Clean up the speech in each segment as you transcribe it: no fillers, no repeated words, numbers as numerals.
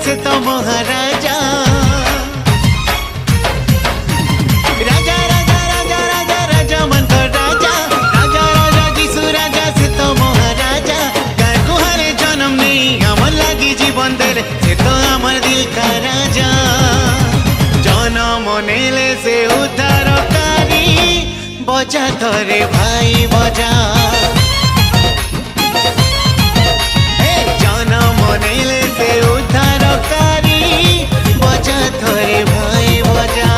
से तो महाराजा राजा राजा राजा राजा राजा मन तो राजा राजा राजा जीसु राजा से तो महाराजा गाय गुहारे जन्म नहीं अमर लगी जीवन देले से तो अमर दिल का राजा जन्म नेले से उद्धारकारी बजा थरे भाई बजा जन्म नेले से उद्धारकारी बजा थरे भाई बजा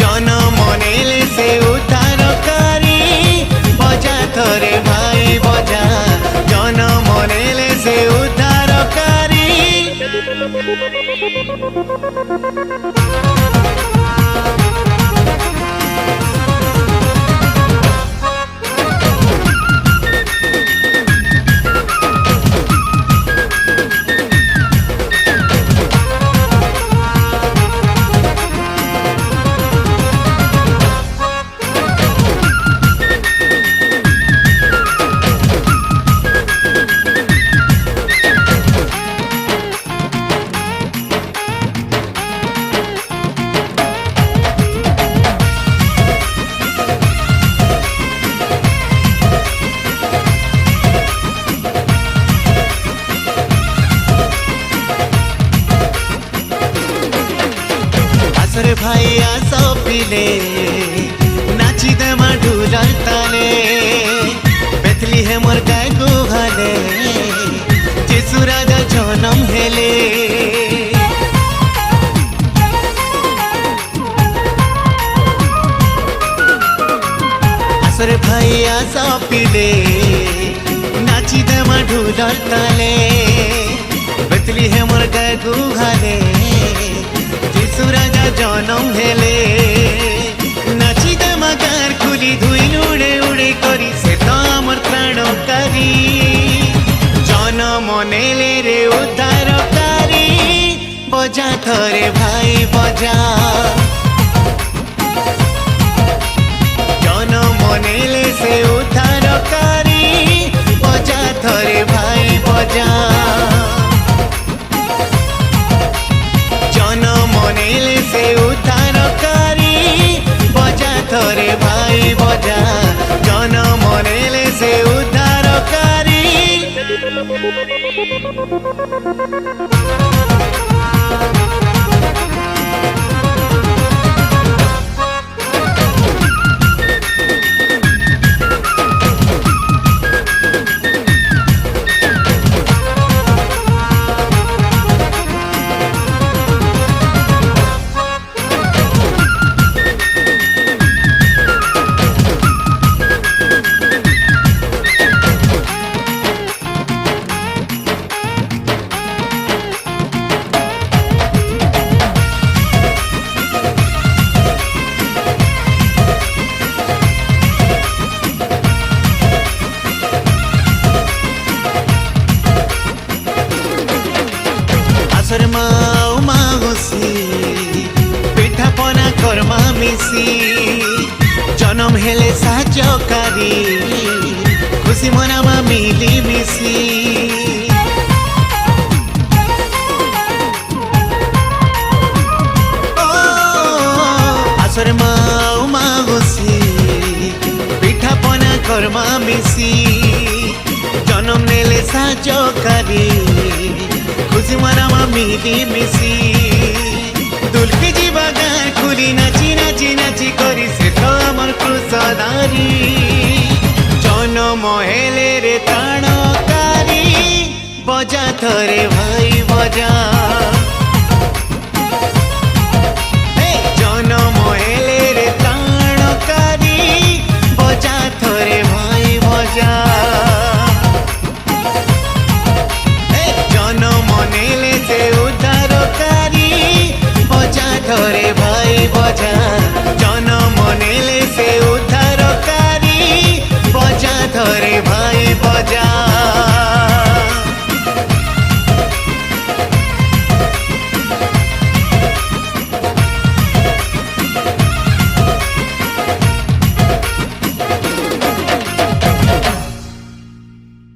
जन्म नेले से उद्धारकारी बजा थरे भाई बजा जन्म नेले से उद्धारकारी आसरे भाई आसो पिले नाची दे ढोलर ताले बेथली है मोर गाय गुहाले जेसु राजा जन्म हेले आसरे भाई आसो पिले नाची दे ढोलर ताले बेथली है मोर गाय गुहाले जेसु राजा जन्म हेले नाची दे मगार खुली धुई उड़े उड़े करी से तो अमर प्राणकारी जन्म नेले रे उद्धारकारी बजा थरे भाई बजा जन्म नेले से उद्धारकारी बजा थरे भाई बजा जन्म नेले से उद्धारकारी बजा थरे भाई बजा जन्म नेले से उद्धारकारी आसर माओ माहुसी पिठा पना कर्मा मिसी जन्म हेले साजकारी खुशी मनामा मिली मिसी आसर माओ माहुसी पिठा पना कर्मा मिसी जन्म नेले साजकारी खुशी मनामा मिली मिसी दुलके जीवा गान खुली नाची नाची नाची करी से तो अमर कृषदारी जन्म हेले रे ताणकारी बजा थरे भाई बजा